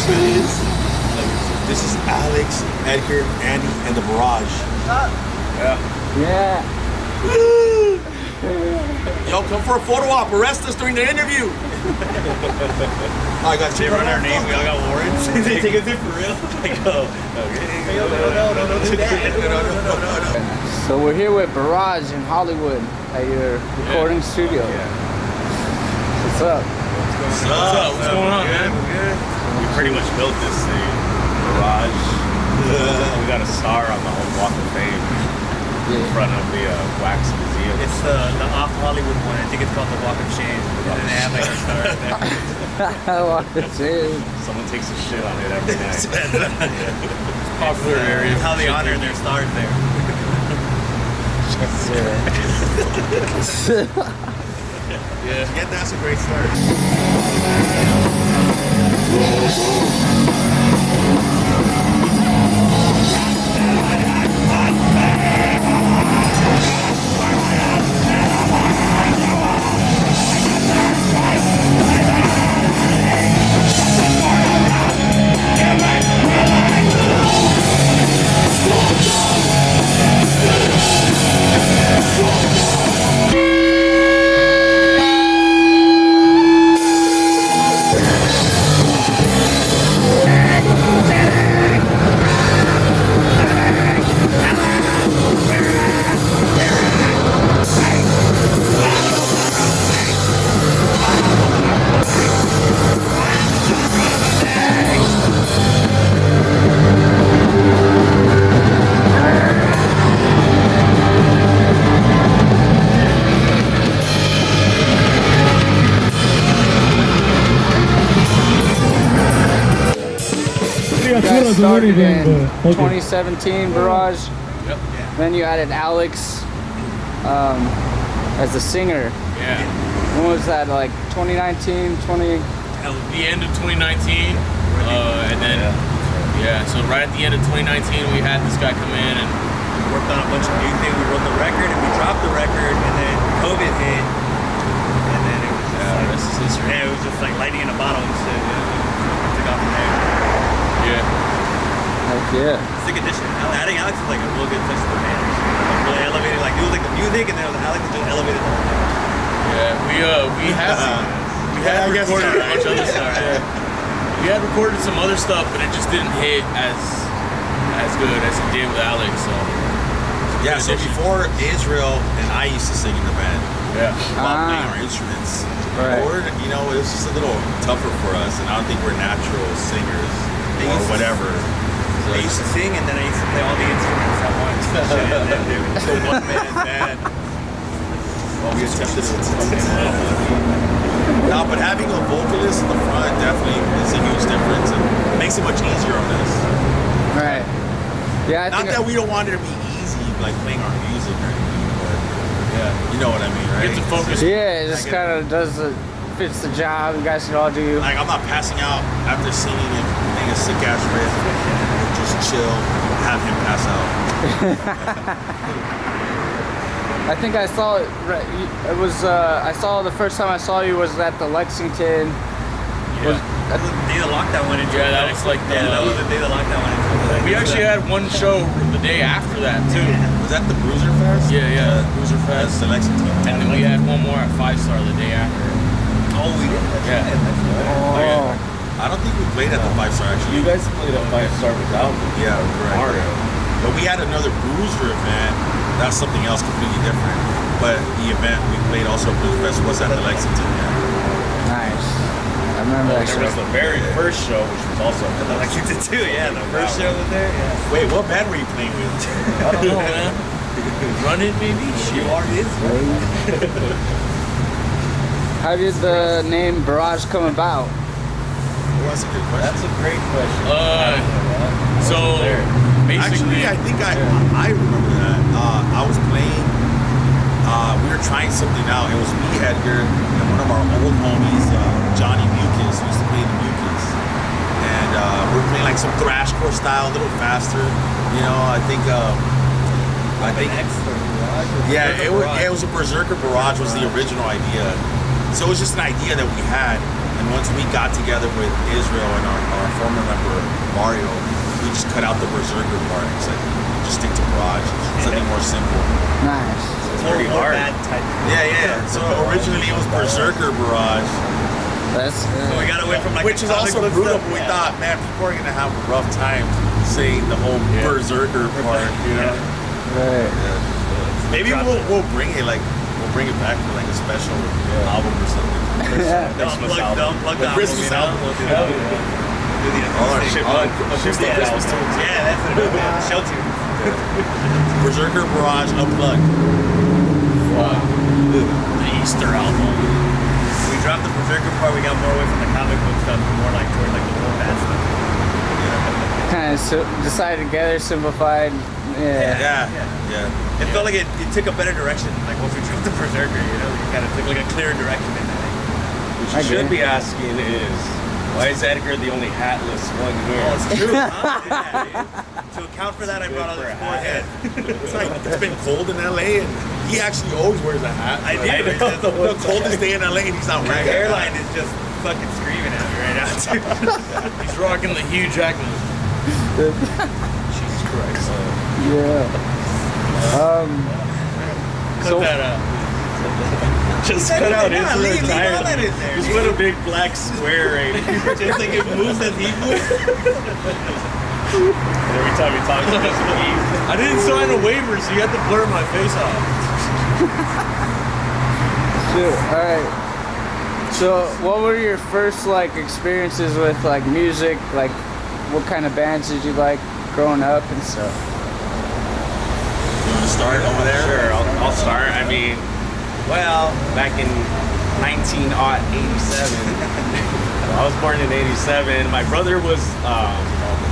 Barrage, guys. This is Alex, Edgar, Andy, and the Barrage. Yeah. Yo, come for a photo op. Arrest us during the interview. I got They run our name. We all got warrants. They take us in for real. Like, oh, okay. No, don't do that. No. So we're here with Barrage in Hollywood at your recording studio. What's up? What's up? What's going on, man? Good. We pretty much built this thing. Barrage. We got a star on the whole Walk of Fame in front of the Wax Museum. It's the off Hollywood one. I think it's called the Walk of Shame. And then they have like a star there. Walk of Shame. Someone takes a shit on it every night. Popular area. It's how they honor their stars there. Yeah, that's a great start. You guys started in 2017 Barrage. Yep. Then you added Alex as the singer. Yeah. When was that? Like 2019, 20? The end of 2019. And then, so right at the end of 2019, we had this guy come in and We worked on a bunch of new things. We wrote the record and we dropped the record, and then COVID hit, and then it was just the rest is history. it was just like lightning in a bottle and shit. Took off from there. Yeah. Heck yeah. Sick addition. Adding Alex is like a real good touch to the band. Like really elevated. Like it was like the music, and then it was Alex just elevated the whole thing. Yeah, we had recorded a bunch of other stuff. We had recorded some other stuff, but it just didn't hit as good as it did with Alex. So Yeah, so before Israel and I used to sing in the band. While playing our instruments. Right. You know, it was just a little tougher for us, and I don't think we're natural singers or whatever. I used to sing, and then I used to play all the instruments at once. And then they would go one man band. Well, we attempted to No, but having a vocalist in the front definitely is a huge difference, and makes it much easier on us. Right. Yeah, I Not think that we don't want it to be easy, like playing our music or anything, but you know what I mean, right? get to focus. yeah, it just kind of fits the job. You guys can all do. Like, I'm not passing out after singing and playing a sick ass riff. Just chill, have him pass out. I think I saw it. It was. I saw the first time I saw you was at the Lexington. Yeah. That was the day the lockdown went into. Yeah, that was like the. that was the day the lockdown went into. We actually had one show the day after that too. Was that the Bruiser Fest? Yeah, Bruiser That's Fest. the Lexington. And then we had one more at 5 Star the day after. Oh, we did. Yeah. Oh. I don't think we played at the 5 Star actually. You guys played at 5 Star without me. Yeah, correct. Mario. But we had another Bruiser event. That's something else completely different. But the event we played also at Bruiser Fest was at the Lexington. Yeah. Nice. I remember that There was show. the very first show, which was also at the Lexington too. Yeah, the first show was there. Yeah. Wait, what band were you playing with? I don't know, man. Run it, maybe? You are his. How did the name Barrage come about? Well, that's a good question. That's a great question. So basically, Actually, I think I remember that. I was playing. We were trying something out. It was me, Edgar, and one of our old homies, Johnny Mucus. We used to play the Mucus, and we were playing like some thrashcore style, a little faster. You know, I think. Yeah, it was a Berserker Barrage was the original idea. So it was just an idea that we had, And once we got together with Israel and our former member Mario, we just cut out the Berserker part and said, just stick to Barrage. Something more simple. Nice. It's pretty hard. Bad type. Yeah. So originally it was Berserker Barrage. That's So we got away from like Which the is comic also book brutal, stuff. but we thought, man, people are gonna have a rough time saying the whole Berserker part, you know? right. Maybe we'll bring it back for like a special album or something. Christmas album. Unplug The the Christmas album. We'll do that. Do the All our acoustic. shit, Christmas tunes. Yeah, that's it. Show tune. Berserker Barrage Unplugged. The Easter album. We dropped the Berserker part. We got more away from the comic book stuff, and more like toward like the more bad stuff. Kind of decided together, simplified. Yeah. Yeah. It felt like it took a better direction. Like once we dropped the Berserker, it kind of took like a clearer direction in that. What I you should agree. be asking is, why is Edgar the only hatless one here? Oh, it's true. To account for that, I brought out Good his for a hat. forehead. It's like it's been cold in LA and he actually always wears a hat. I did. The coldest day in LA and he's not My wearing a hat. hairline is just fucking screaming at me right now, too. He's rocking the Hugh Jackman. Jesus Christ. Yeah. Cut So- that out. Just cut out his leave entire. all that in there. Just put a big black square right here. Just like it moves as he moves. Every time he talks about his feet. I didn't sign a waiver, so you had to blur my face off. Shit. All right. So, what were your first like experiences with like music? Like, what kind of bands did you like growing up and stuff? You want to start over there? Sure, I'll start. I mean, well, back in 1987, I was born in 87. My brother was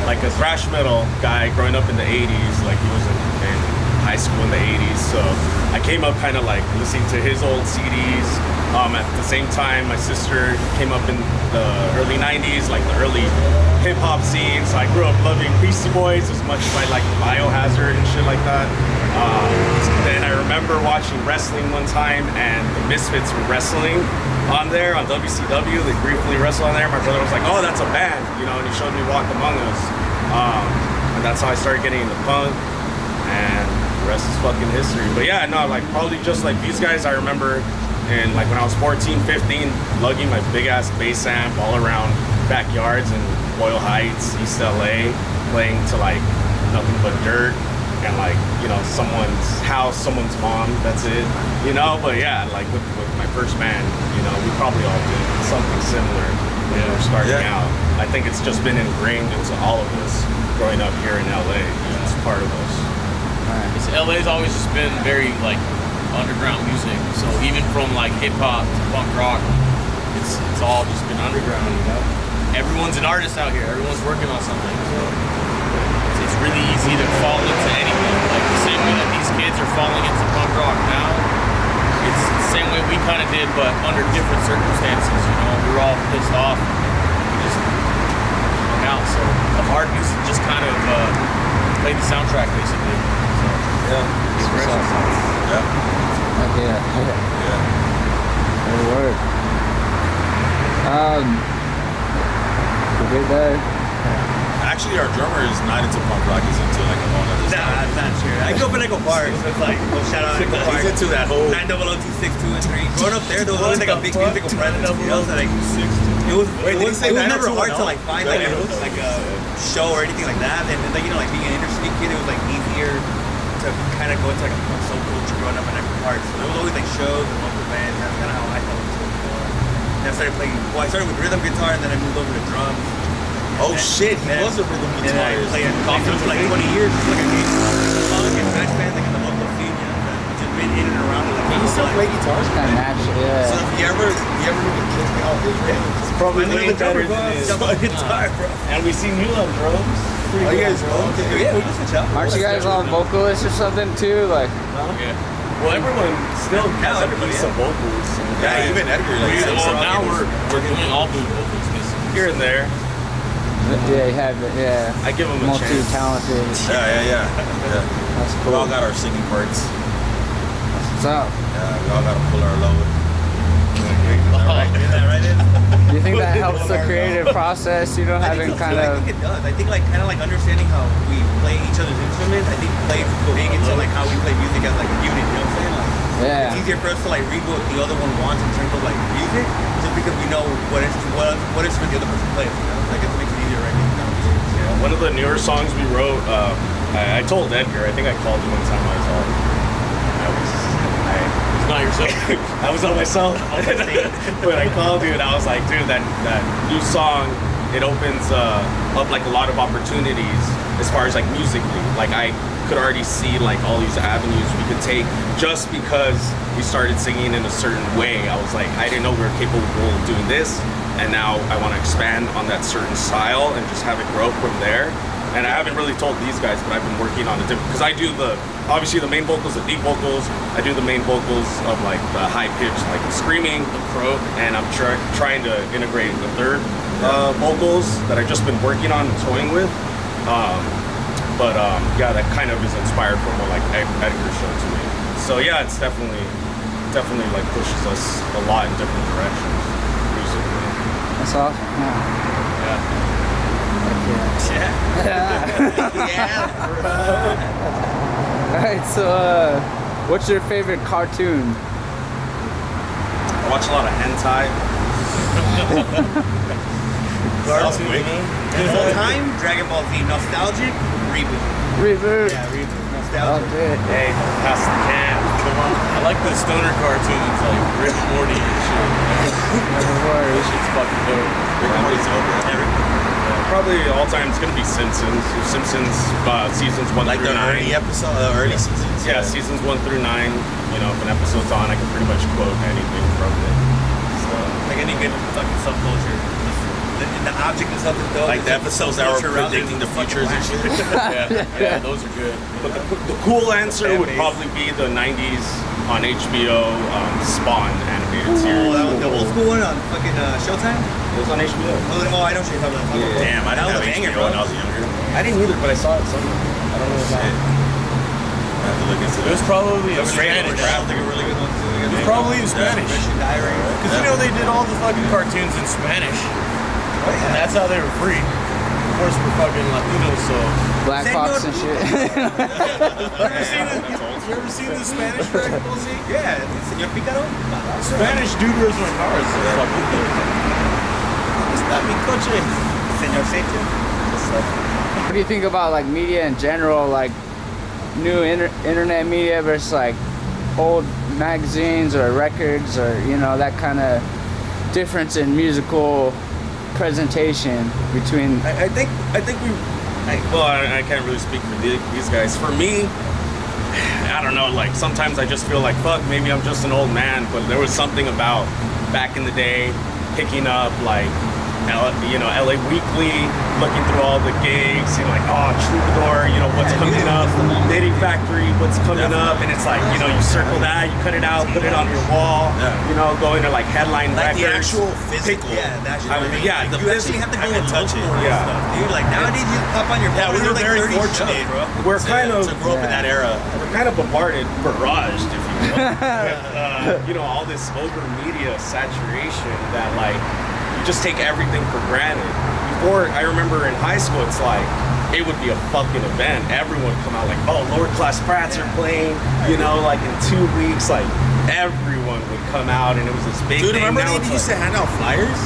like a thrash metal guy growing up in the 80s. Like he was in high school in the 80s. So I came up kind of like listening to his old CDs. At the same time, my sister came up in the early 90s, like the early hip hop scene. So I grew up loving Beastie Boys as much as I like Biohazard and shit like that. Then I remember watching wrestling one time, and the Misfits were wrestling on there on WCW. They briefly wrestled on there. My brother was like, "Oh, that's a band," and he showed me Walk Among Us, and that's how I started getting into punk. And the rest is fucking history. But yeah, no, like probably just like these guys. I remember, and like when I was 14, 15, lugging my big ass bass amp all around backyards in Boyle Heights, East LA, playing to like nothing but dirt. And like, someone's house, someone's mom, that's it, but yeah, like with my first band, we probably all did something similar when we were starting out. I think it's just been ingrained into all of us growing up here in LA. It's part of us. It's, LA's always just been very like underground music. So even from like hip hop to punk rock, it's all just been underground. Everyone's an artist out here. Everyone's working on something. So it's really easy to fall into anything. Like the same way that these kids are falling into punk rock now, it's the same way we kind of did, but under different circumstances. We were all pissed off. We just hung out. So the hard music just kind of played the soundtrack basically. So, expression. Yeah. Good word. Good guy. Actually, our drummer is not into punk rock. He's into like a whole other Nah, I'm not sure. I grew up in Echo Park, so it's like, shout out Echo Park. He's into that whole. 90026 2 and 3. Growing up there was always like a big musical presence. It was like, it was never hard to like find like a show or anything like that. And like like being an inner city kid, it was like easier to kind of go into like a punk soul culture growing up in Echo Park. So there was always like shows and local bands. That's kind of how I fell into it before. Then I started playing. Well, I started with rhythm guitar, and then I moved over to drums. Oh shit, he was a rhythm And I guitarist. played for like 20 years. It's like a game punk and thrash band like in the local scene. Just been in and around it. Like, Can you still play guitar? Kind of natural, yeah. So if you ever even kick me off his rhythm? It's probably way better than his. Jump on guitar, bro. And we see you on drums. Oh, you guys okay. Yeah, we can switch up. Aren't you guys all vocalists or something too? Like, Yeah. Well, everyone still Now has everybody, some vocals. Yeah, even Edgar. Like, sings Well, some now songs. we're doing all blue vocals. Here and there. yeah, you have it, yeah. I give them a chance. Multi-talented. Yeah. That's We cool. all got our singing parts. What's up? Yeah, we all got to pull our load. Is that right? Do you think that helps the creative process? You know, having kind I of. think it does. I think like kind of like understanding how we play each other's instruments. I think plays big into like how we play music as like a unit. You know what I'm saying? Like, Yeah. it's easier for us to like read what the other one wants in terms of like music, just because we know what instrument the other person plays. You know, like it makes it easier right now. Yeah, one of the newer songs we wrote, I told Edgar. I think I called him one time. It's not yourself. I was on myself. When I called you, and I was like, dude, that new song, it opens up like a lot of opportunities as far as like musically. Like I could already see like all these avenues we could take just because we started singing in a certain way. I was like, I didn't know we were capable of doing this, and now I want to expand on that certain style and just have it grow from there. And I haven't really told these guys, but I've been working on a different, because I do obviously the main vocals, the deep vocals. I do the main vocals of like the high pitch, like the screaming, the croak, and I'm trying to integrate the third vocals that I've just been working on and toying with. Yeah, that kind of is inspired from what like Edgar showed to me. So yeah, it's definitely like pushes us a lot in different directions musically. That's awesome. Yeah. Alright, so what's your favorite cartoon? I watch a lot of hentai. Full time, Dragon Ball Z, nostalgic, reboot. Reboot. Yeah, reboot. Oh, Nostalgic. dude. Hey, pass the can. Come on. I like the stoner cartoons like Rick and Morty and shit. Never That worries. shit's fucking dope. Rick and Morty's over. Probably all time it's gonna be Simpsons. Simpsons seasons 1 Like through the 9. early seasons. Yeah, seasons 1 through 9. You know, if an episode's on, I can pretty much quote anything from it. So, Like any good fucking subculture. The object is something dope. Like the episodes that were predicting the futures and shit. Yeah, those are good. but the cool answer would probably be the 90s on HBO Spawn animated series. The old school one on fucking Showtime? It was on HBO. Oh, I know what you're talking about. Yeah. Damn, I didn't That was have a banger, HBO when I was younger. I didn't either, but I saw it somewhere. I don't know Shit. about it. I have to look into It was that. probably in Straight Spanish. Crab, like a really good one too. It was probably in Spanish. Mission Diary. Because you know they did all the fucking cartoons in Spanish. And that's how they were free. Of course, we're fucking Latinos, so. Black Fox and shit. You ever seen the Spanish Dragon Ball Z? Yeah, Señor Pícaro. Spanish dude wears my cars. So fucking dope. Está mi coche. Señor Satan. What do you think about like media in general, like new internet media versus like old magazines or records, or you know, that kind of difference in musical presentation between? I think we. I can't really speak for these guys. For me, I don't know. Like sometimes I just feel like fuck. Maybe I'm just an old man. But there was something about back in the day, picking up like, LA Weekly, looking through all the gigs, you know, like, oh, Troubadour, you know, what's coming up, Knitting Factory, what's coming up, and it's like, you know, you circle that, you cut it out, put it on your wall, you know, go into like headline Like the records. actual physical. Yeah, that's Yeah, the you actually have to go and touch look it. for Yeah. stuff, dude. Like nowadays, you pop on your Yeah, phone. we were there's, very like 30 fortunate, shows, bro. We're kind of to grow up in that era. We're kind of bombarded, barraged, if you will, with, you know, all this over media saturation that like you just take everything for granted. Before, I remember in high school, it's like it would be a fucking event. Everyone would come out like, oh, lower class brats are playing, you know, like in 2 weeks, like everyone would come out, and it was this big Dude, thing. remember Now they it's used to like, hand out flyers?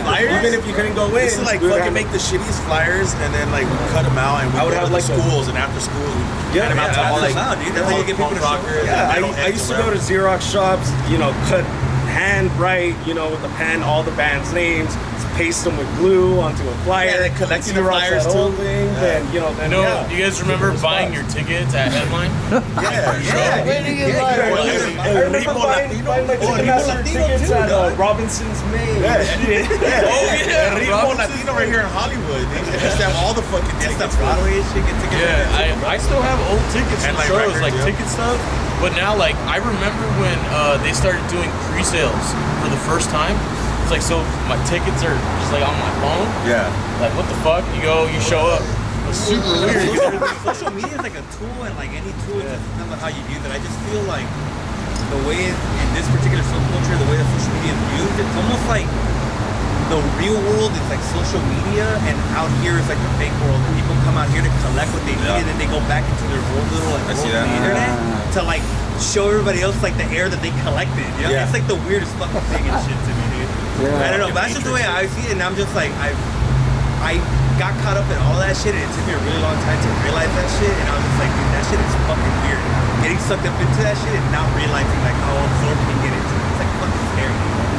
flyers? Even if you couldn't go in, We used to like we would fucking have- make the shittiest flyers and then like we cut them out and we I would go have, to the like, a- schools and after school we hand them out to all like dude. That's how you get people to show up. Yeah, I used to go to Xerox shops, you know, cut hand write, you know, with the pen, all the band's names, paste them with glue onto a flyer. Yeah, they collecting the Xerox flyers that whole too. thing, Yeah. and you know, then You know, yeah. you guys remember buying your tickets at Headline? yeah. Where do you like? I remember buying my Ticketmaster tickets at Robinson's Main. Oh yeah, Ritmo Latino right here in Hollywood. They used to have all the fucking tickets. Broadway shit, get tickets. Yeah, I still have old tickets from Headline shows, records, like yeah. ticket stuff. But now, like, I remember when they started doing pre-sales for the first time. It's like, so my tickets are just like on my phone. Yeah. Like, what the fuck? You go, you show up. It's super weird. Social media is like a tool, and like any tool, it's just about how you use it. I just feel like the way in this particular subculture, the way that social media is used, it's almost like the real world is like social media, and out here is like the fake world. And people come out here to collect what they need, and then they go back into their old little like world on the internet to like show everybody else like the air that they collected. You know, it's like the weirdest fucking thing and shit to me, dude. I don't know, but that's just the way I see it, and I'm just like I got caught up in all that shit, and it took me a really long time to realize that shit, and I was just like, dude, that shit is fucking weird. Getting sucked up into that shit and not realizing like how absorbed you get into it. It's like fucking scary.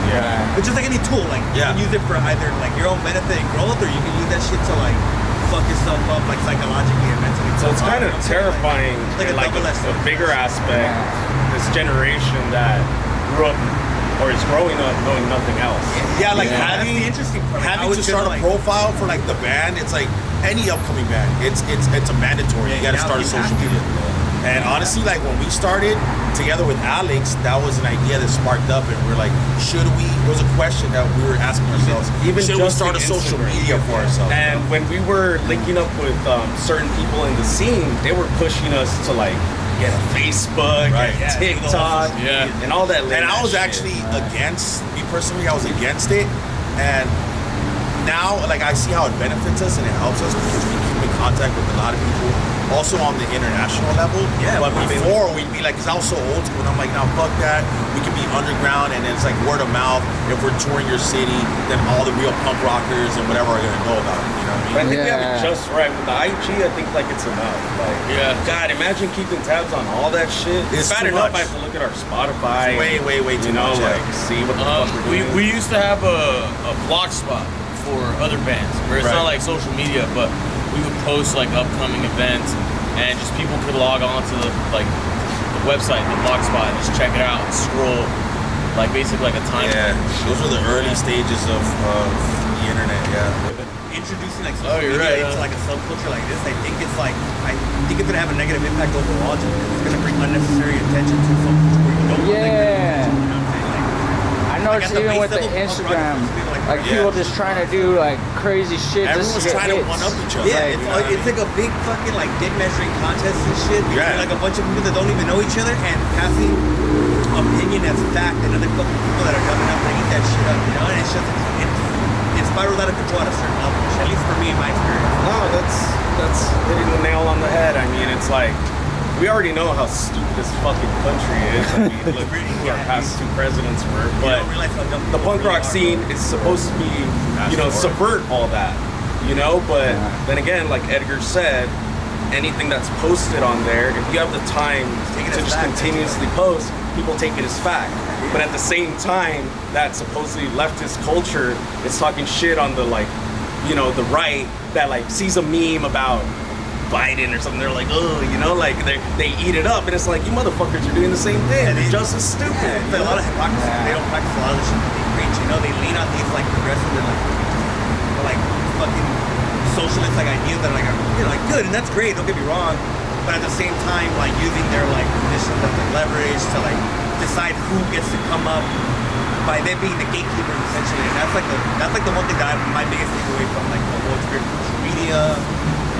Yeah. It's just like any tool, like you can use it for either like your own benefit and growth, or you can use that shit to like fuck yourself up like psychologically and mentally. So it's kind of terrifying, like a bigger aspect. This generation that grew up or is growing up knowing nothing else. Yeah, like that's the interesting part. Having to start a profile for like the band, it's like any upcoming band, it's a mandatory. You got to start a social media. And honestly, like when we started together with Alex, that was an idea that sparked up, and we're like, should we? It was a question that we were asking ourselves. Should we start a social media for ourselves? And when we were linking up with certain people in the scene, they were pushing us to like get a Facebook, and TikTok, and all that. And I was actually against, me personally, I was against it. And now, like, I see how it benefits us and it helps us because we keep in contact with a lot of people. Also on the international level. But before we'd be like, because I was so old school, and I'm like, now fuck that. We can be underground, and it's like word of mouth. If we're touring your city, then all the real punk rockers and whatever are gonna know about it. You know what I mean? But I think we have it just right with the IG. I think like it's enough. Like, God, imagine keeping tabs on all that shit. It's bad too enough. much. I have to look at our Spotify. Way too much. Like see what the fuck we're doing. We used to have a blog spot for other bands where it's not like social media, but we would post like upcoming events, and just people could log on to the website, the blog spot, and just check it out and scroll, like basically like a time. Yeah, those were the early stages of the internet. Introducing like social media into like a subculture like this, I think it's gonna have a negative impact overall. Just because it's gonna bring unnecessary attention to subculture where you don't want that. I know it's even with the Instagram, like people just trying to do like crazy shit. Everyone's just to trying get to one up each other. Yeah, it's like a big fucking like dick measuring contest and shit. Like a bunch of people that don't even know each other and passing opinion as fact, and other fucking people that are coming up to eat that shit up. You know, and it's just it spirals out of control at a certain level. At least for me, in my experience. No, that's hitting the nail on the head. I mean, it's like we already know how stupid this fucking country is. I mean, look who our past two presidents were, but the punk rock scene is supposed to be, subvert all that, But then again, like Edgar said, anything that's posted on there, if you have the time to just continuously post, people take it as fact. But at the same time, that supposedly leftist culture is talking shit on the the right that sees a meme about Biden or something. They're like, oh, they eat it up, and it's like, you motherfuckers are doing the same thing. They're just as stupid. A lot of hypocrisy. They don't practice a lot of the shit that they preach. They lean on these progressive and fucking socialist ideas that are good, and that's great. Don't get me wrong, but at the same time, using their positions as leverage to decide who gets to come up by them being the gatekeepers essentially. And that's the one thing that my biggest takeaway from the whole experience of social media.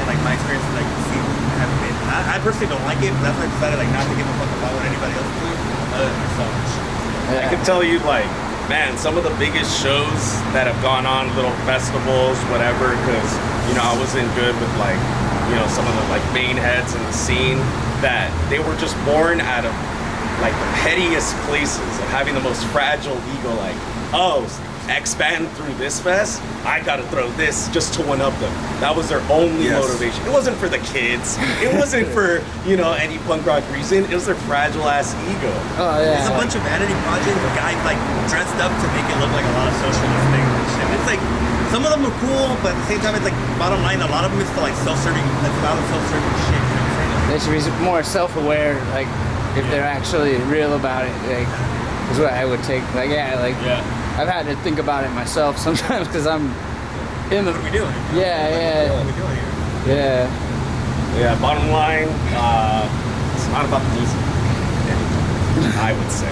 And my experience with the scene has been. I personally don't like it, but that's why I decided not to give a fuck about what anybody else is doing other than myself. I can tell you, man, some of the biggest shows that have gone on, little festivals, whatever, because I wasn't good with some of the main heads in the scene, that they were just born out of the pettiest places of having the most fragile ego. X band threw this fest, I gotta throw this just to one up them. That was their only motivation. It wasn't for the kids. It wasn't for any punk rock reason. It was their fragile ass ego. Oh yeah. It's a bunch of vanity projects where guys dressed up to make it look like a lot of socialist things and shit. It's some of them are cool, but at the same time, it's bottom line, a lot of them is for self-serving. It's a lot of self-serving shit. You know what I'm saying? They should be more self-aware, if they're actually real about it. Is what I would take. I've had to think about it myself sometimes because I'm in the. What are we doing? Yeah. What are we doing here? Yeah. Bottom line, it's not about the music. I would say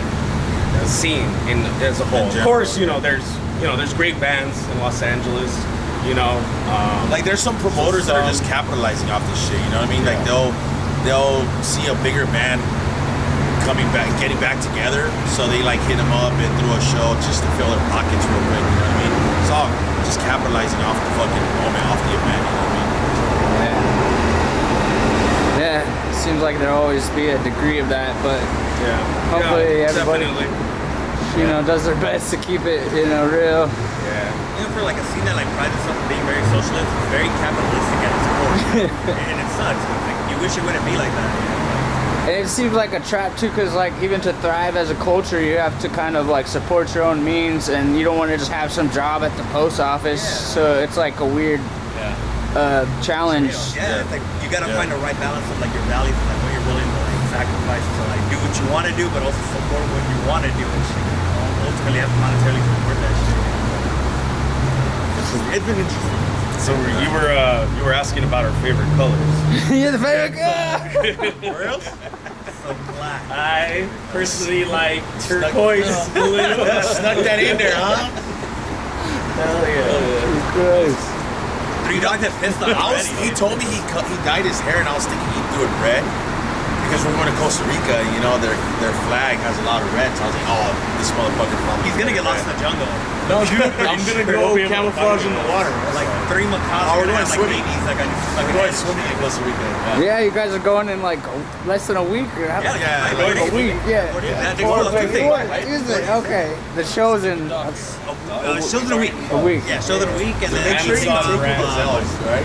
the scene as a whole. Of course, there's great bands in Los Angeles. There's some promoters that are just capitalizing off this shit. You know what I mean? They'll see a bigger band getting back together. So they like hit him up and threw a show just to fill their pockets real quick. You know what I mean? It's all just capitalizing off the fucking moment, off the event. You know what I mean? Yeah. It seems like there'll always be a degree of that, but Yeah. hopefully everybody, Definitely. you know, does their best to keep it, you know, real. Yeah. You know, for like a scene that like prides itself on being very socialist, it's very capitalistic at its core, and it sucks. It's like, you wish it wouldn't be like that. You know? And it seems like a trap too, because like even to thrive as a culture, you have to kind of like support your own means, and you don't want to just have some job at the post office. So it's like a weird challenge. Yeah, it's like you gotta find the right balance of like your values and like what you're willing to like sacrifice to like do what you want to do, but also support what you want to do, and shit. You know, ultimately have to monetarily support that shit. It's been interesting. So you were asking about our favorite colors. You're the favorite guy. For real? So black. I personally like turquoise blue. Snuck that in there, huh? Hell yeah. Christ. Three dogs that pissed off already. He told me he dyed his hair, and I was thinking he'd do it red because we're going to Costa Rica. You know, their flag has a lot of red. So I was like, oh, this motherfucker. He's gonna get lost in the jungle. No, dude, I'm gonna go camouflage in the water. Like 3 macaws. Oh, we're going like swimming. babies, like We're going swimming in Costa Rica. Yeah, you guys are going in like less than a week. Or Yeah, like a week. Yeah. That takes all Tuesday. Is it? Okay. The show's in Shows in a week. a week. Yeah, shows in a week, and then Make sure you Amazon take brand photos, right?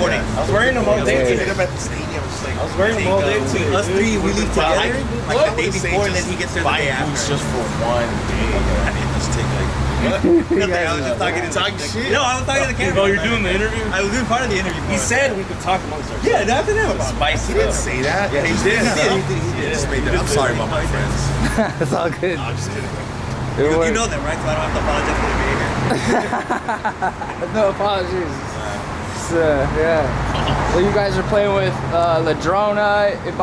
Morning. I was wearing them all day Hit too. him at the stadium. Just like, I was wearing them all day too. Us three, we leave together like the day before, and then he gets there the day boots after. just for one day. I didn't just take like Nothing, I was just talking to shit. No, I was talking to the camera. Oh, you're doing the interview? I was doing part of the interview. He said we could talk amongst ourselves. "Yeah, that's an about." Spice He it didn't up. say that. Yeah, he did. He just made that. I'm sorry about my friends. It's all good. I'm just kidding. It You worked. know them, right? So I don't have to apologize for the behavior. No apologies. So, yeah. So you guys are playing with Ladrona in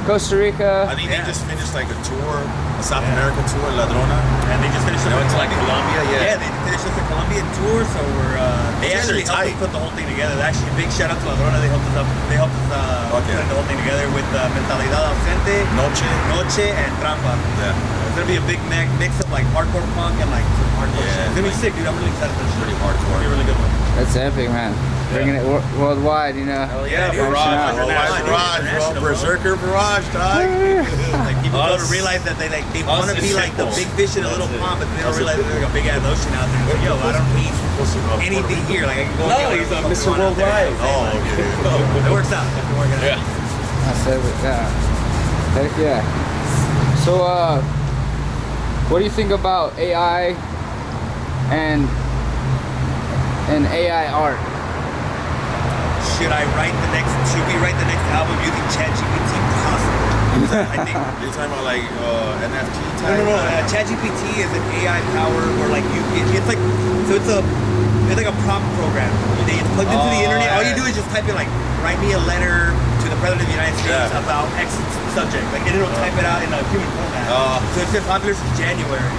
Costa Rica. I think they just finished like a tour, a South American tour, Ladrona. And they just finished They up went in to like Colombia, Yeah, they finished up the Colombian tour, so we're they Those guys actually are helped us tight. put the whole thing together. Actually, a big shout out to Ladrona. They helped us put the whole thing together with Mentalidad Ausente, Noche, and Trampa. Yeah. It's gonna be a big mix of like hardcore punk and like some hardcore Yeah. shit. It's gonna be sick, dude. I'm really excited for this. Pretty hardcore. It's gonna be a really good one. That's epic, man. Bringing it worldwide, you know. Hell yeah, dude. Barrage. Barrage, bro. Berserker Barrage, dog. Like people Us. don't realize that they want to Us be is like the simple. big fish in a little pond, but they don't realize that there's like a big ass ocean out there. It's like, yo, I don't need anything here. Like I can go. No, and get he's whatever a the fuck Mr. I want out there. Worldwide. Oh, okay. It works out. It can work out. Yeah. I said it, yeah. Heck yeah. So, what do you think about AI and AI art? Should we write the next album using ChatGPT? Possible. I think. You're talking about like NFT type? No. ChatGPT is an AI power where like it's like a prompt program. It's plugged into the internet. All you do is just type in like write me a letter to the president of the United States about X subject. Like and it'll type it out in a human format. So it's been popular since January.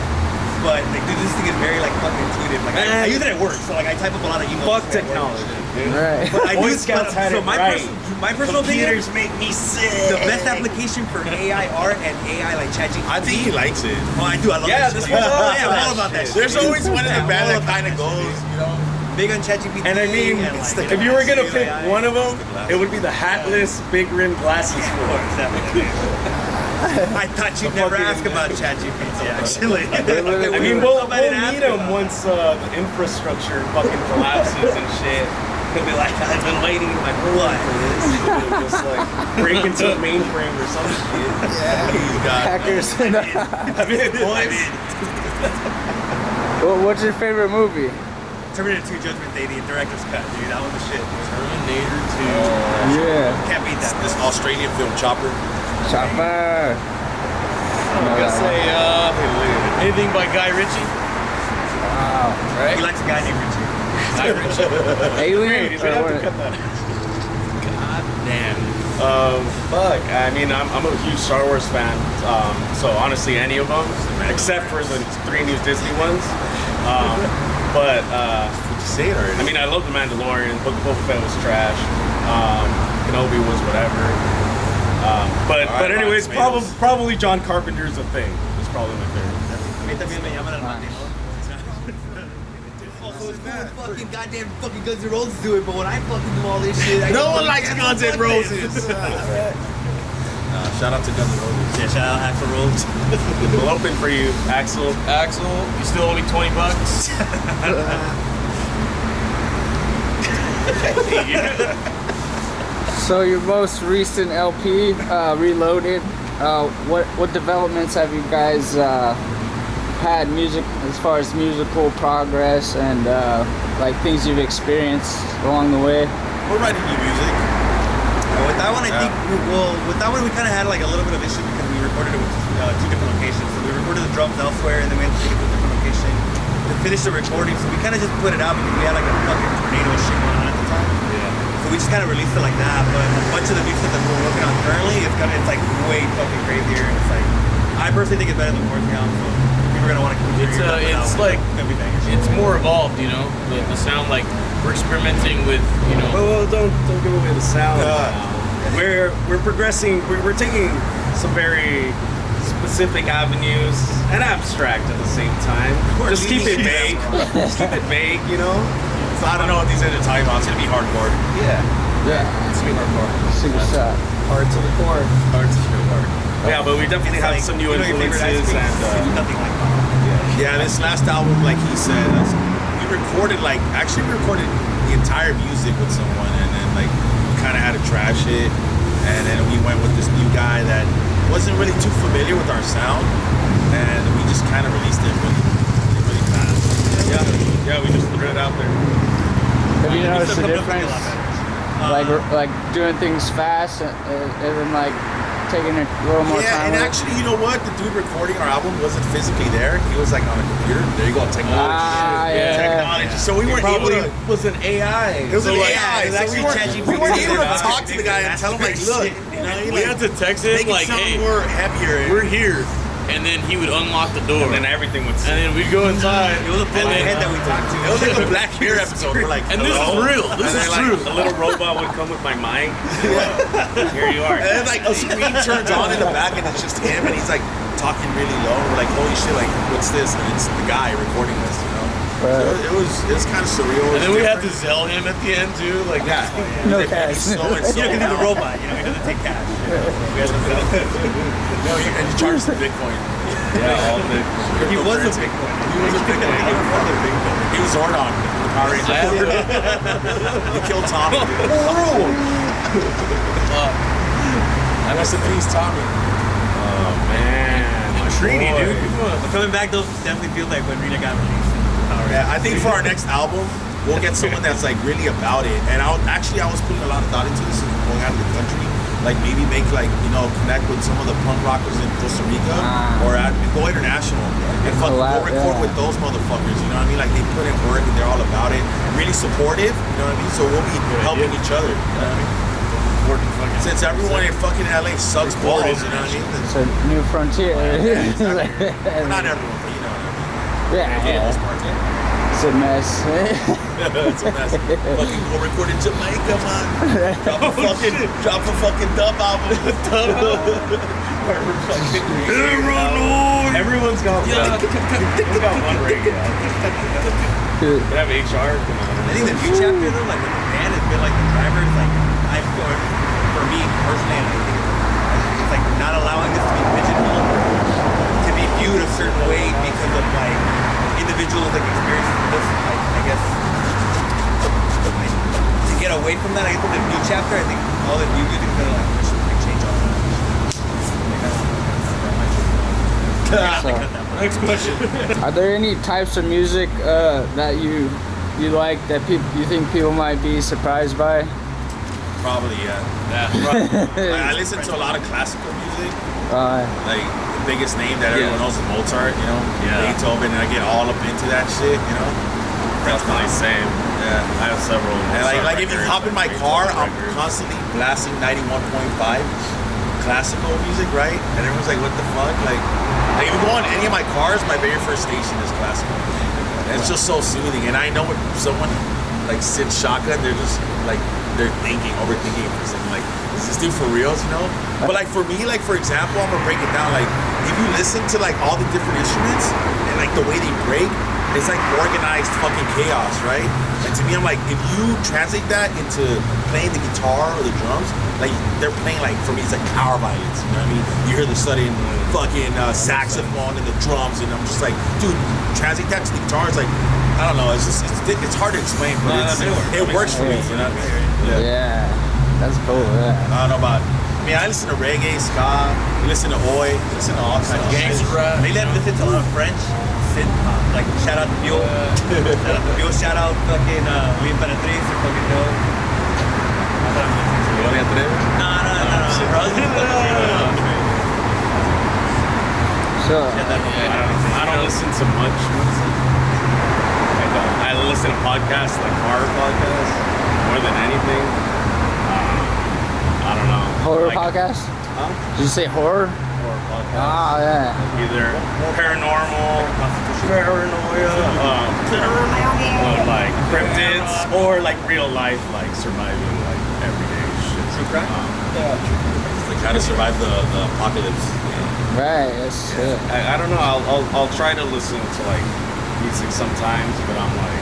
But like, dude, this thing is very like fucking intuitive. Like I use it at work, so like I type up a lot of emails. Fuck technology. Right. But I Boy do Scouts had it right. My personal opinion, Computers make me sick. the best application for AI art and AI like ChatGPT. I think he likes it. Oh, I do. I love Yeah, that this shit. was all Yeah, I'm all about that shit. There's always one in the Yeah, band I'm all that about kind of that shit, goes, dude. you know. Big on ChatGPT. And I mean, like, if you were gonna pick AI. one of them, it would be the hatless, big rim glasses. Of course, definitely. I thought you'd never ask about ChatGPT, actually. I mean, we'll need them once the infrastructure fucking collapses and shit. They'll be like, I've been waiting in my whole life for this. They'll just like break into a mainframe or some shit. You got Hackers. I mean, boys. What's your favorite movie? Terminator 2 Judgment Day, the director's cut, dude. That was the shit. Terminator 2. Yeah. Can't beat that. this Australian film, Chopper. Chopper. I'm gonna say anything by Guy Ritchie. Wow. Right? He likes a guy named Richie. Guy Ritchie. Alien? We'd Or have what? to cut that. God damn. Fuck. I mean, I'm a huge Star Wars fan. So honestly, any of them, except for the 3 new Disney ones. But Say it already. I mean, I love The Mandalorian. Book of Boba Fett was trash. Kenobi was whatever. But All right, anyways, Rotten Tomatoes. probably John Carpenter's A Thing. It's probably my favorite. A mí también me llaman al Mateo. Also, it's bad. Fucking goddamn fucking Guns N' Roses do it, but when I fucking do all this shit, I No just one fucking likes can't Guns N' fuck Roses. this. Shout out to Guns N' Roses. Yeah, shout out Axl Rose. We'll open for you, Axel. Axel, you still owe me $20. So your most recent LP, Reloaded. What developments have you guys had music as far as musical progress and like things you've experienced along the way? We're writing new music. With that one, I think, with that one, we kind of had like a little bit of issue because we recorded it with 2 different locations. So we recorded the drums elsewhere, and then we had to take it to a different location to finish the recording. So we kind of just put it out because we had like a fucking tornado shit going on at the time. So we just kind of released it like that. But a bunch of the new stuff that we're working on currently, it's like way fucking crazier. And it's like, I personally think it's better than Fourth Down. So people are gonna want to continue. It's like gonna be bangers. it's more evolved, you know. The sound, like we're experimenting with, you know. Well, don't give away the sound. We're progressing. We're taking some very specific avenues and abstract at the same time. Just keep it vague. Just keep it vague, you know. So I don't know what these are talking about. It's gonna be hardcore. Yeah. Yeah, It's gonna be hardcore. super shot. Hard to the core. Hard to the core. Yeah, but we definitely have some new influences and. Nothing like that. Yeah, this last album, like he said, we recorded we recorded the entire music with someone, and then like we kind of had to trash it, and then we went with this new guy that wasn't really too familiar with our sound, and we just kind of released it really fast. Yeah, we just threw it out there. Have you noticed the Still coming up with a difference? lot better. Like doing things fast and then like taking a little more Yeah, time. and with it? actually, you know what? The dude recording our album wasn't physically there. He was like on a computer. There you go, technology. Yeah. Technology. So we weren't able to. was an AI. It was an like, AI. it was So actually we weren't ChatGPT. able to talk to the guy and tell him like, look, you know, We had to text him make it like, sound hey, more heavier. we're here. And then he would unlock the door. And then everything would. And then we'd go inside. It was a full and then, head that we talked to. It was like a Black Mirror episode. We're like, and this is hello? real. This And is then, true. A little robot would come with my mic. Here you are. And then like a screen turns on in the back and it's just him and he's like talking really low. We're like, holy shit, like what's this? And it's the guy recording this, you know? Right. So it was kind of surreal. And then we had to sell him at the end too. Like, Yeah. No They cash. pay so and so You know, because he's a now. robot. You know, he doesn't take cash. No, and you charge the Bitcoin. Yeah, all the. He was a Cryptocurrency. Bitcoin. He was a Bitcoin. He was Zordon. The Power Ranger. He killed Tommy. Rest in peace, Tommy. Oh man, Trini, dude. But coming back, those definitely feels like when Rita got released. Yeah, I think for our next album, we'll get someone that's like really about it. And I was putting a lot of thought into this and going out of the country. Like maybe make connect with some of the punk rockers in Costa Rica or go international and fucking go Collab, record yeah. with those motherfuckers. You know what I mean? Like they put in work and they're all about it. Really supportive. You know what I mean? So we'll be helping each other. You know what I mean? Since everyone in fucking LA sucks balls, you know what I mean? It's a new frontier. Well, not everyone, but you know what I mean? For the Yeah, most part, yeah. it's a mess. It's a mess. Fucking go record in Jamaica, man. Drop a fucking dub album. everyone's got one radio. Dude, They have HR. Come on. I think the new chapter though, like with the band, has been like the drivers, like for me personally, I think it's like not allowing this to be pigeonholed, to be viewed a certain way because of like individuals like experiences this. Like, I guess to get away from that, I guess with the new chapter, I think all the new music is gonna like push a big change on that. so, Next question. are there any types of music that you like that you think people might be surprised by? Probably, yeah. Like, I listen to a lot of classical music. Like the biggest name that everyone knows is Mozart, you know, Beethoven, and I get all up into that shit, you know. Definitely same. Yeah. I have several. And like if you records, hop in my car, I'm constantly blasting 91.5 classical music, right? And everyone's like, what the fuck? Like if you go on any of my cars, my very first station is classical. And it's just so soothing. And I know when someone like sits shotgun, they're just like they're overthinking it for something. Like, is this dude for reals, you know? But like for me, like for example, I'm gonna break it down. Like if you listen to like all the different instruments and like the way they break, it's like organized fucking chaos, right? And to me, I'm like, if you translate that into playing the guitar or the drums, like they're playing like, for me, it's like power violins. You know what I mean? You hear the sudden fucking saxophone and the drums, and I'm just like, dude, translate that to the guitar. It's like, I don't know. It's just it's hard to explain, but it works for me. You know what I mean? Yeah, that's cool. Yeah. I don't know about. I mean, I listen to reggae, ska, listen to oi, listen to all kinds of Gangster shit. rap. Lately, I've listened to a lot of French synth pop. Like, shout out to Bio. Shout out to Bio. Shout out fucking William Benatriz. They're fucking dope. No. So, I don't listen to much music. I listen to podcasts, like horror podcasts, more than anything. I don't know. horror like, podcast? Huh? Did you say horror? Horror podcasts. Ah, yeah. Either paranormal, paranoia, or like cryptids, or like real life, like surviving like everyday shit. True crime? It's like how to survive the apocalypse. Right, that's it. I don't know. I'll try to listen to like music sometimes, but I'm like.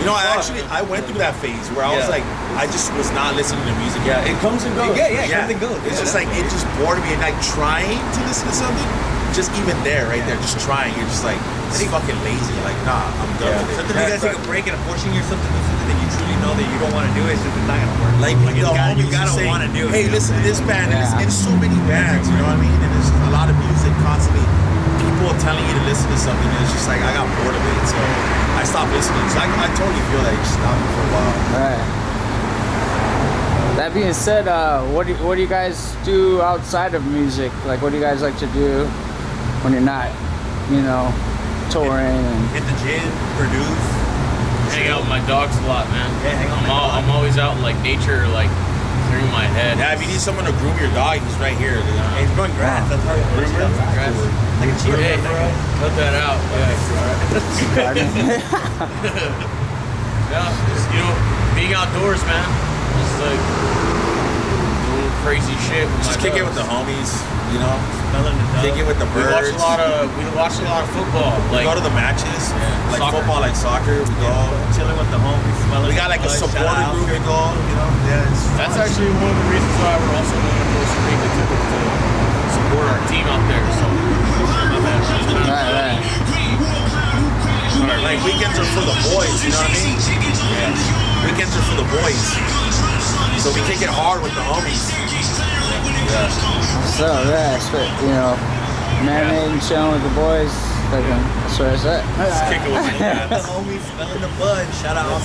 You know, I went through that phase where I was like, I just was not listening to music. Yeah, it comes and goes. Yeah, it goes. It's just like, it just bored me. And like trying to listen to something, just even there, right there, just trying, you're just like, it's fucking lazy. Like, nah, I'm done with it. Sometimes you gotta take a break, and forcing yourself to do something that you truly know that you don't want to do, it's just not gonna work. Like you the homies gotta say, want to do it. hey, listen to this band. And Yeah. it's so many bands, you know what I mean? And there's a lot of music constantly. People telling you to listen to something, and it's just like, I got bored of it. So I stopped listening. So I totally feel like just stopped for a while. Right. That being said, what do you guys do outside of music? Like, what do you guys like to do when you're not, touring? And Hit the gym, produce. Hang out with my dogs a lot, man. Yeah, hang out with my dog. I'm always out in like nature, like clearing my head. Yeah, if you need someone to groom your dog, he's right here. Hey, he's growing grass. That's how he grows. Grass. Like a cheetah. Hey, cut that out. Yeah, just, being outdoors, man. Just like doing crazy shit with Just my kick it dogs. with the homies, Smelling the dog. kick it with the We watch birds. a lot of football. We Like go to the matches, like soccer. football, like soccer. We go. Chilling with the homies. Smelling We got like a the bud, supporter shout out. group. We go. Yeah. It's that's fun. actually one of the reasons why we're also going to Costa Rica to support our team out there. So right. Like weekends are for the boys, you know what I mean? Yeah. Weekends are for the boys. So we kick it hard with the homies. So yeah, marinating, chilling with the boys. That's what I said. Just kick it with my The cats. homies smelling the bud. Shout out.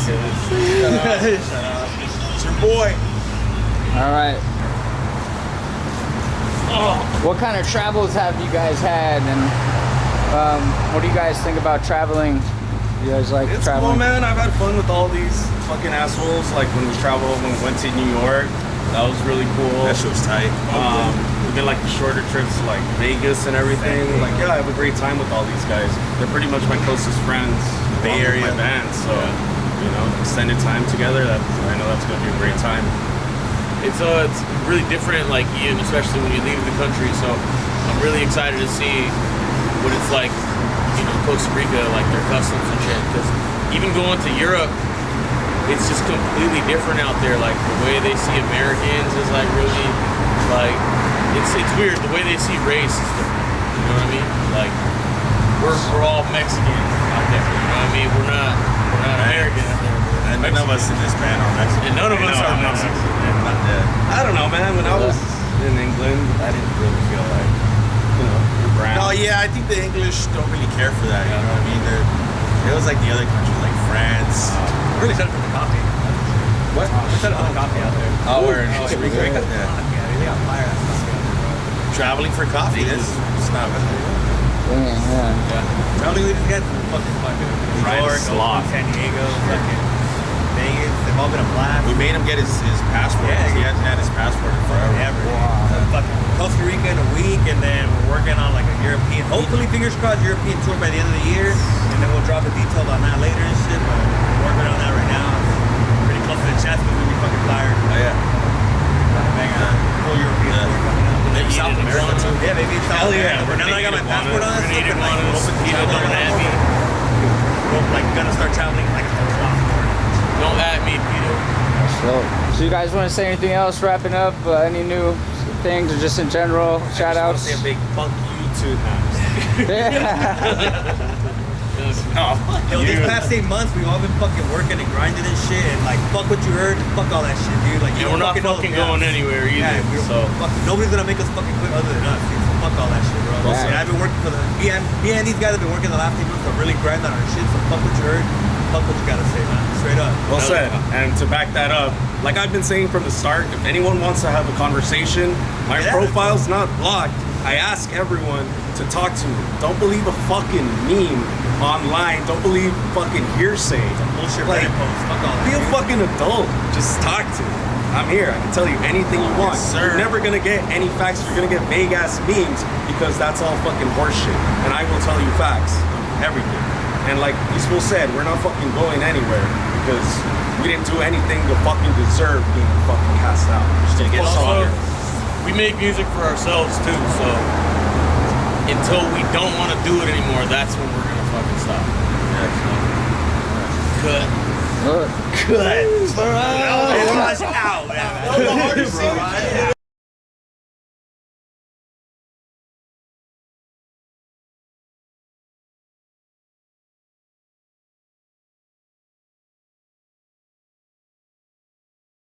It's your boy. All right. What kind of travels have you guys had, and what do you guys think about traveling? You guys like It's traveling? cool, man. I've had fun with all these fucking assholes. Like when we went to New York, that was really cool. That shit was tight. We've been like the shorter trips to like Vegas and everything. Like, yeah, I have a great time with all these guys. They're pretty much my closest friends. Bay along with Area. my band. So, extended time together. I know that's gonna be a great time. it's really different, like Ian, especially when you leave the country. So I'm really excited to see what it's like, Costa Rica, like their customs and shit. Because even going to Europe, it's just completely different out there. Like the way they see Americans is like really, like it's weird. The way they see race is different. You know what I mean? Like we're all Mexican out there. You know what I mean? We're not American out there. And none of us in this band are Mexican. And none of us are Mexican. Not dead. I don't know, man. When I was in England, I didn't really feel like, you're brown. No, yeah, I think the English don't really care for that. You know what I mean? It was like the other countries, like France. We're really set up for the coffee. What? We're set up for the coffee out there. Oh, we're in Costa Rica. Yeah. Yeah. They got fire ass coffee out there, bro. Traveling for coffee. It's not bad. Yeah. Traveling with these guys is fucking fun, dude. New Right, York, slot. San Diego, fucking Vegas. They've all been a blast. We made him get his passport. Yeah. He hasn't had his passport in forever. Ever. Fucking Costa Rica in a week, and then we're working on like a European, hopefully fingers crossed, European tour by the end of the year, and then we'll drop a detail on that later and shit. But we're working on that right now. Pretty close to the chest, but we're gonna be fucking fire. So you guys want to say anything else wrapping up? Any new things or just in general? Shout outs? Say a big fuck you to them. Yo, these past 8 months, we've all been fucking working and grinding and shit, and like, fuck what you heard, fuck all that shit, dude. Like, Yeah, we're not fucking going anywhere either. Yeah, nobody's gonna make us fucking quit other than us, dude. So fuck all that shit, bro. Yeah. And I've been working for me and these guys have been working the last 8 months to really grind on our shit. So fuck what you heard, fuck what you gotta say, man. Straight up. Well said. And to back that up, like I've been saying from the start, if anyone wants to have a conversation, my profile's not blocked. I ask everyone to talk to me. Don't believe a fucking meme online. Don't believe fucking hearsay. Bullshit Like, Reddit posts. Fuck all that. be a fucking adult. Just talk to me. I'm here. I can tell you anything you want. Yes, sir. You're never gonna get any facts. You're gonna get vague ass memes because that's all fucking horseshit. And I will tell you facts of everything. And like these fools said, we're not fucking going anywhere because we didn't do anything to fucking deserve being fucking cast out. Also, we make music for ourselves too, so until we don't want to do it anymore, that's when we're gonna fucking stop. Cut. Look. Barrage out, man. That was the hardest thing.